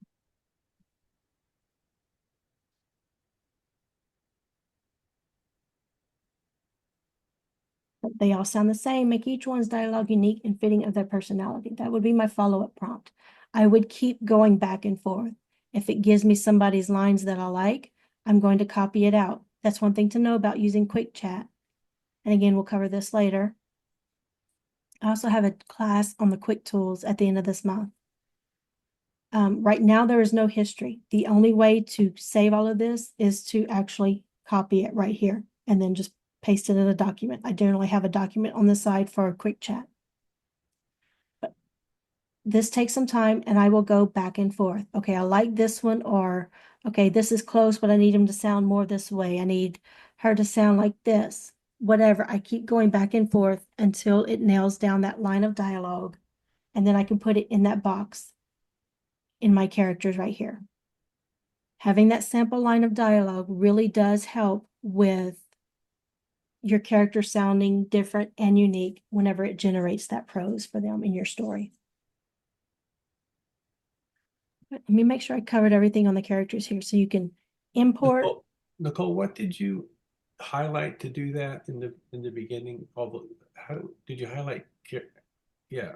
Speaker 1: But they all sound the same. Make each one's dialogue unique and fitting of their personality. That would be my follow-up prompt. I would keep going back and forth. If it gives me somebody's lines that I like, I'm going to copy it out. That's one thing to know about using Quick Chat. And again, we'll cover this later. I also have a class on the quick tools at the end of this month. Right now, there is no history. The only way to save all of this is to actually copy it right here and then just paste it in a document. I generally have a document on the side for a quick chat. But this takes some time, and I will go back and forth. Okay, I like this one, or okay, this is close, but I need him to sound more this way. I need her to sound like this. Whatever. I keep going back and forth until it nails down that line of dialogue, and then I can put it in that box in my characters right here. Having that sample line of dialogue really does help with your character sounding different and unique whenever it generates that prose for them in your story. Let me make sure I covered everything on the characters here so you can import.
Speaker 3: Nicole, what did you highlight to do that in the beginning? How did you highlight? Yeah.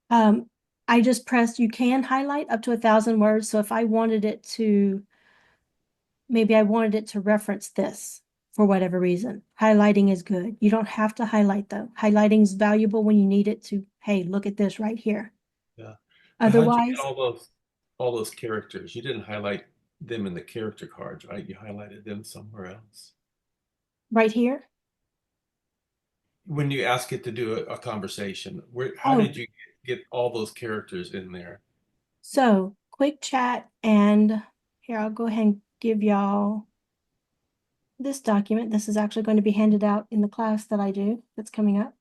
Speaker 1: I just pressed, you can highlight up to 1,000 words. So if I wanted it to, maybe I wanted it to reference this for whatever reason, highlighting is good. You don't have to highlight though. Highlighting is valuable when you need it to, hey, look at this right here.
Speaker 3: Yeah.
Speaker 1: Otherwise,
Speaker 3: how'd you get all those characters? You didn't highlight them in the character cards, right? You highlighted them somewhere else.
Speaker 1: right here.
Speaker 3: When you ask it to do a conversation, how
Speaker 1: Oh,
Speaker 3: did you get all those characters in there?
Speaker 1: so quick chat, and here I'll go ahead and give y'all this document. This is actually going to be handed out in the class that I do that's coming up.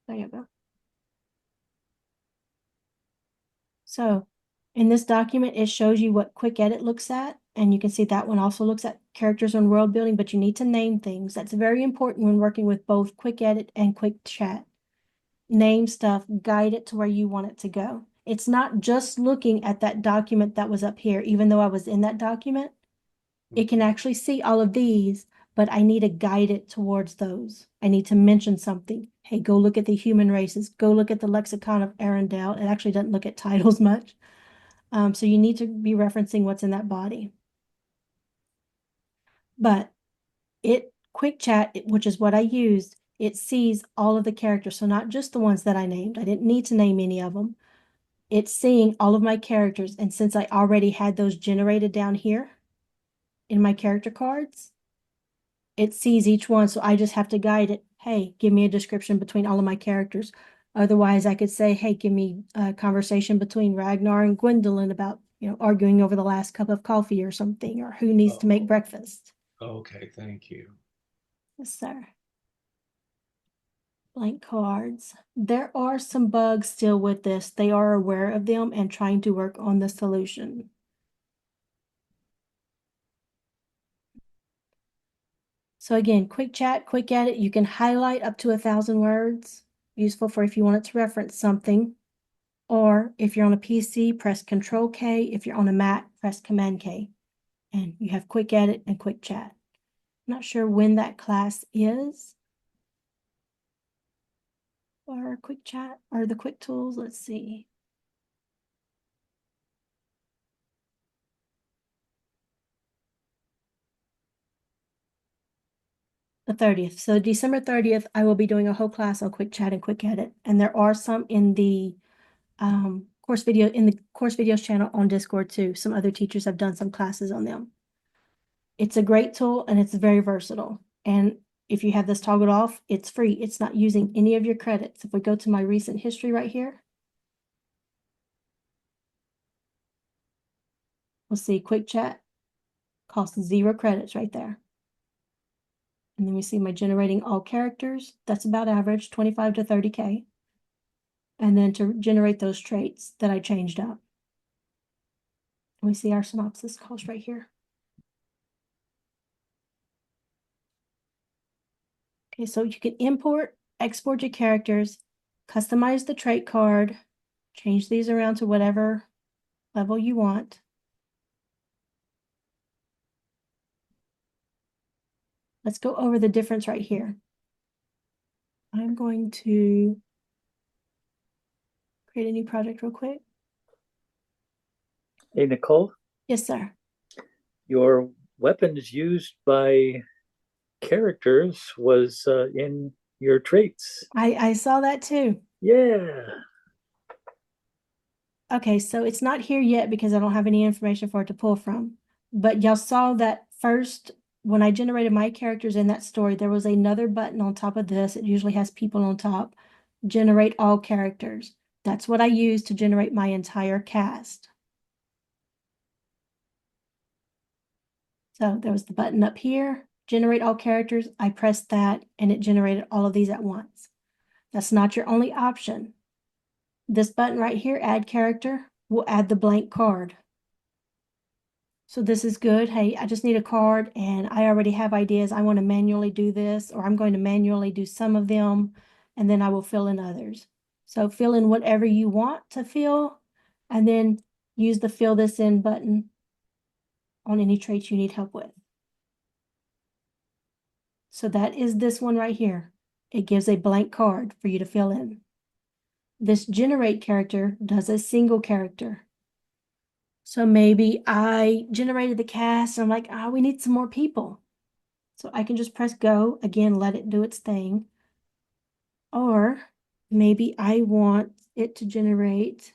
Speaker 1: There you go. So in this document, it shows you what quick edit looks at. And you can see that one also looks at characters and world building, but you need to name things. That's very important when working with both quick edit and quick chat. Name stuff, guide it to where you want it to go. It's not just looking at that document that was up here, even though I was in that document. It can actually see all of these, but I need to guide it towards those. I need to mention something. Hey, go look at the human races. Go look at the lexicon of Arendelle. It actually doesn't look at titles much. So you need to be referencing what's in that body. But quick chat, which is what I used, it sees all of the characters. So not just the ones that I named. I didn't need to name any of them. It's seeing all of my characters. And since I already had those generated down here in my character cards, it sees each one. So I just have to guide it. Hey, give me a description between all of my characters. Otherwise, I could say, hey, give me a conversation between Ragnar and Gwendolyn about, arguing over the last cup of coffee or something, or who needs to make breakfast.
Speaker 3: Okay, thank you.
Speaker 1: Yes, sir. Blank cards. There are some bugs still with this. They are aware of them and trying to work on the solution. So again, quick chat, quick edit. You can highlight up to 1,000 words. Useful for if you want it to reference something. Or if you're on a PC, press Control K. If you're on a Mac, press Command K. And you have quick edit and quick chat. Not sure when that class is. Or quick chat or the quick tools. Let's see. The 30th. So December 30th, I will be doing a whole class on quick chat and quick edit. And there are some in the course videos channel on Discord too. Some other teachers have done some classes on them. It's a great tool and it's very versatile. And if you have this toggled off, it's free. It's not using any of your credits. If we go to my recent history right here, we'll see quick chat costs 0 credits right there. And then we see my generating all characters. That's about average, 25 to 30K. And then to generate those traits that I changed up. We see our synopsis cost right here. Okay, so you can import, export your characters, customize the trait card, change these around to whatever level you want. Let's go over the difference right here. I'm going to create a new project real quick.
Speaker 5: Hey, Nicole,
Speaker 1: Yes, sir.
Speaker 5: your weapons used by characters was in your traits.
Speaker 1: I saw that too.
Speaker 5: Yeah.
Speaker 1: Okay, so it's not here yet because I don't have any information for it to pull from. But y'all saw that first, when I generated my characters in that story, there was another button on top of this. It usually has people on top. Generate all characters. That's what I used to generate my entire cast. So there was the button up here, generate all characters. I pressed that and it generated all of these at once. That's not your only option. This button right here, add character, will add the blank card. So this is good. Hey, I just need a card and I already have ideas. I want to manually do this, or I'm going to manually do some of them and then I will fill in others. So fill in whatever you want to fill and then use the fill this in button on any traits you need help with. So that is this one right here. It gives a blank card for you to fill in. This generate character does a single character. So maybe I generated the cast and I'm like, we need some more people. So I can just press go, again, let it do its thing. Or maybe I want it to generate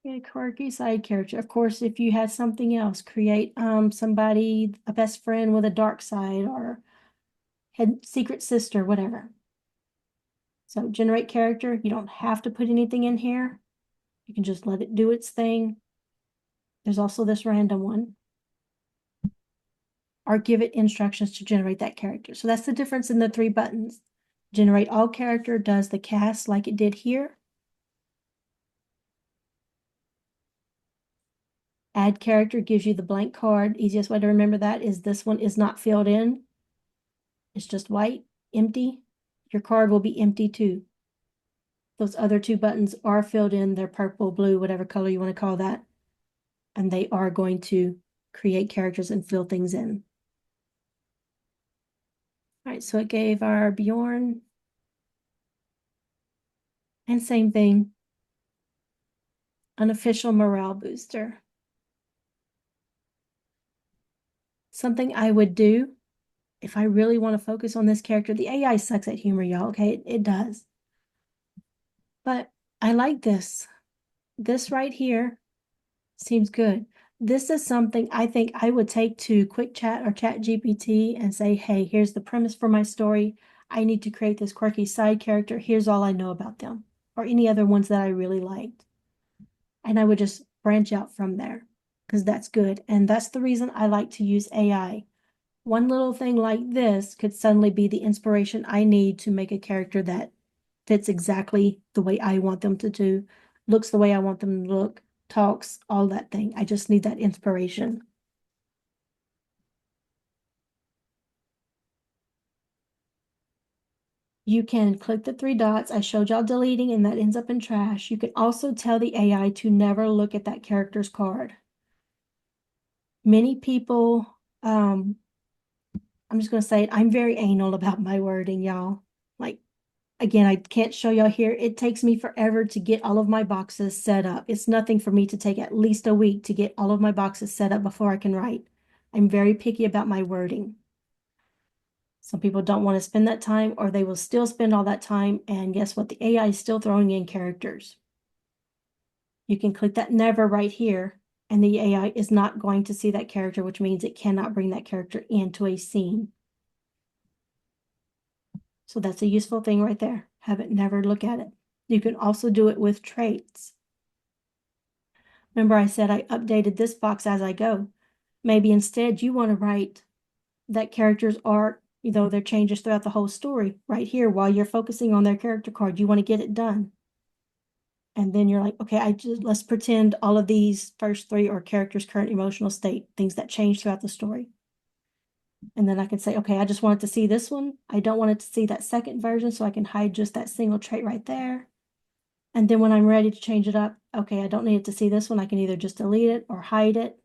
Speaker 1: a quirky side character. Of course, if you had something else, create somebody, a best friend with a dark side or had secret sister, whatever. So generate character, you don't have to put anything in here. You can just let it do its thing. There's also this random one. Or give it instructions to generate that character. So that's the difference in the 3 buttons. Generate all character does the cast like it did here. Add character gives you the blank card. Easiest way to remember that is this one is not filled in. It's just white, empty. Your card will be empty too. Those other 2 buttons are filled in. They're purple, blue, whatever color you want to call that. And they are going to create characters and fill things in. All right, so it gave our Bjorn And same thing, unofficial morale booster. Something I would do if I really want to focus on this character. The AI sucks at humor, y'all, okay? It does. But I like this. This right here seems good. This is something I think I would take to Quick Chat or Chat GPT and say, hey, here's the premise for my story. I need to create this quirky side character. Here's all I know about them, or any other ones that I really liked. And I would just branch out from there because that's good. And that's the reason I like to use AI. One little thing like this could suddenly be the inspiration I need to make a character that fits exactly the way I want them to do, looks the way I want them to look, talks, all that thing. I just need that inspiration. You can click the 3 dots. I showed y'all deleting and that ends up in trash. You can also tell the AI to never look at that character's card. Many people, I'm just going to say it, I'm very anal about my wording, y'all. Like, again, I can't show y'all here. It takes me forever to get all of my boxes set up. It's nothing for me to take at least a week to get all of my boxes set up before I can write. I'm very picky about my wording. Some people don't want to spend that time, or they will still spend all that time. And guess what? The AI is still throwing in characters. You can click that never right here, and the AI is not going to see that character, which means it cannot bring that character into a scene. So that's a useful thing right there. Have it never look at it. You can also do it with traits. Remember I said I updated this box as I go. Maybe instead you want to write that character's arc, their changes throughout the whole story right here while you're focusing on their character card. You want to get it done. And then you're like, okay, let's pretend all of these first 3 are character's current emotional state, things that change throughout the story. And then I can say, okay, I just wanted to see this one. I don't want it to see that second version, so I can hide just that single trait right there. And then when I'm ready to change it up, okay, I don't need it to see this one. I can either just delete it or hide it.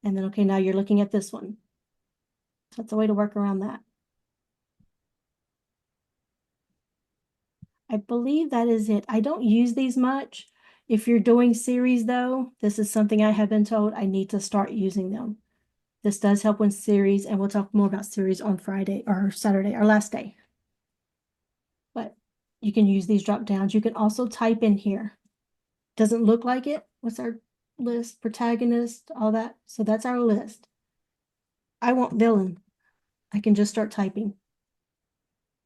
Speaker 1: And then, okay, now you're looking at this one. So that's a way to work around that. I believe that is it. I don't use these much. If you're doing series though, this is something I have been told I need to start using them. This does help with series, and we'll talk more about series on Friday or Saturday, our last day. But you can use these drop downs. You can also type in here. Doesn't look like it. What's our list? Protagonist, all that. So that's our list. I want villain. I can just start typing.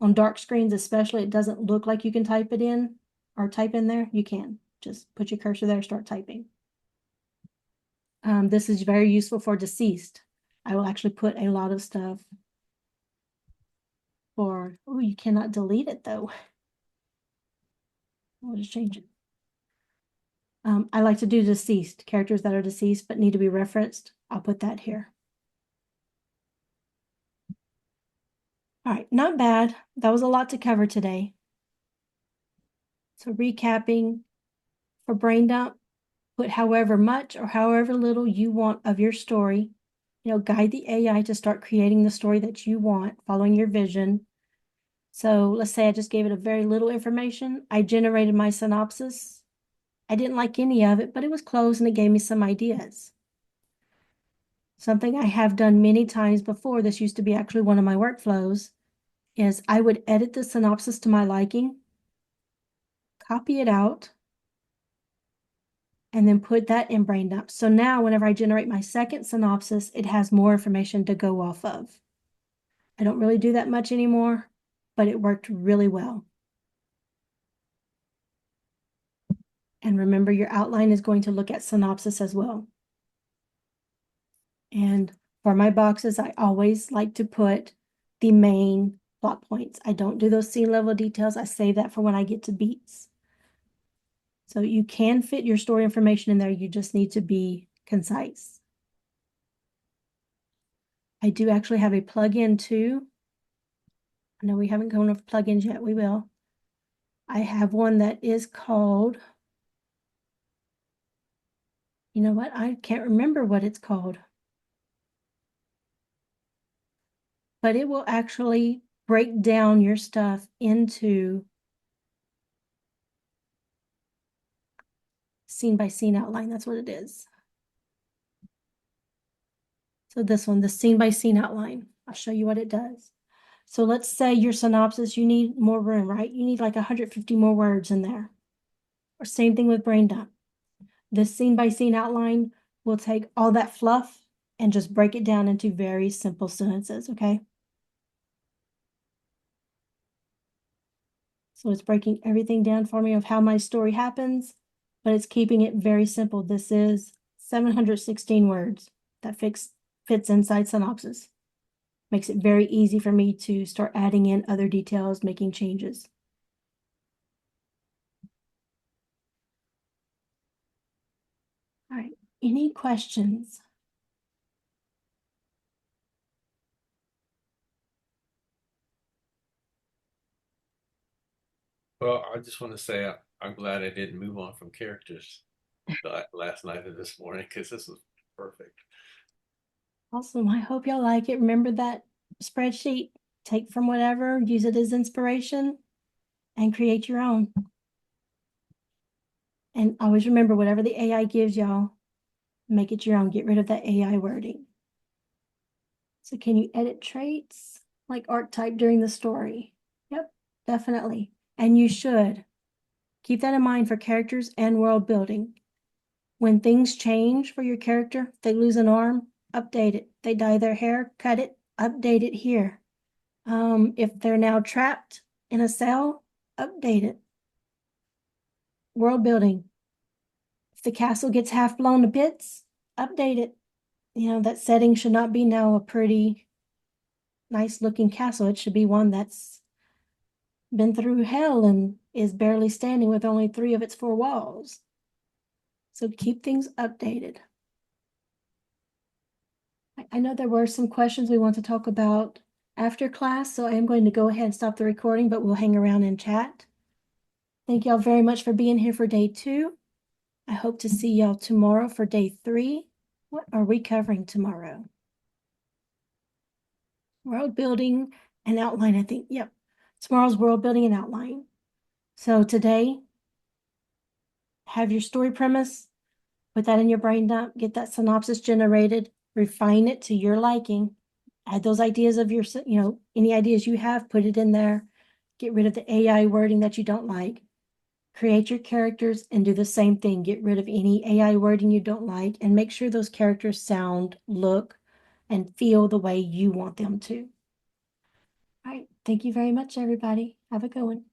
Speaker 1: On dark screens especially, it doesn't look like you can type it in or type in there. You can. Just put your cursor there, start typing. This is very useful for deceased. I will actually put a lot of stuff for, oh, you cannot delete it though. I'll just change it. I like to do deceased, characters that are deceased but need to be referenced. I'll put that here. All right, not bad. That was a lot to cover today. So recapping for brain dump, put however much or however little you want of your story. Guide the AI to start creating the story that you want, following your vision. So let's say I just gave it a very little information. I generated my synopsis. I didn't like any of it, but it was close and it gave me some ideas. Something I have done many times before, this used to be actually one of my workflows, is I would edit the synopsis to my liking, copy it out, and then put that in brain dump. So now whenever I generate my second synopsis, it has more information to go off of. I don't really do that much anymore, but it worked really well. And remember, your outline is going to look at synopsis as well. And for my boxes, I always like to put the main plot points. I don't do those scene level details. I save that for when I get to beats. So you can fit your story information in there. You just need to be concise. I do actually have a plugin too. I know we haven't gone over plugins yet. We will. I have one that is called, you know what? I can't remember what it's called. But it will actually break down your stuff into scene by scene outline. That's what it is. So this one, the scene by scene outline. I'll show you what it does. So let's say your synopsis, you need more room, right? You need like 150 more words in there. Or same thing with brain dump. This scene by scene outline will take all that fluff and just break it down into very simple sentences, okay? So it's breaking everything down for me of how my story happens, but it's keeping it very simple. This is 716 words that fits inside synopsis. Makes it very easy for me to start adding in other details, making changes. All right, any questions?
Speaker 3: Well, I just want to say I'm glad I didn't move on from characters last night or this morning because this was perfect.
Speaker 1: Awesome. I hope y'all like it. Remember that spreadsheet, take from whatever, use it as inspiration, and create your own. And always remember, whatever the AI gives y'all, make it your own. Get rid of that AI wording. So can you edit traits like archetype during the story? Yep, definitely. And you should. Keep that in mind for characters and world building. When things change for your character, they lose an arm, update it. They dye their hair, cut it, update it here. If they're now trapped in a cell, update it. World building. If the castle gets half blown to bits, update it. You know, that setting should not be now a pretty, nice looking castle. It should be one that's been through hell and is barely standing with only 3 of its 4 walls. So keep things updated. I know there were some questions we want to talk about after class, so I am going to go ahead and stop the recording, but we'll hang around and chat. Thank y'all very much for being here for day 2. I hope to see y'all tomorrow for day 3. What are we covering tomorrow? World building and outline, I think. Yep. Tomorrow's world building and outline. So today, have your story premise, put that in your brain dump, get that synopsis generated, refine it to your liking, add those ideas of your, any ideas you have, put it in there, get rid of the AI wording that you don't like, create your characters and do the same thing. Get rid of any AI wording you don't like and make sure those characters sound, look, and feel the way you want them to. All right. Thank you very much, everybody. Have a good one.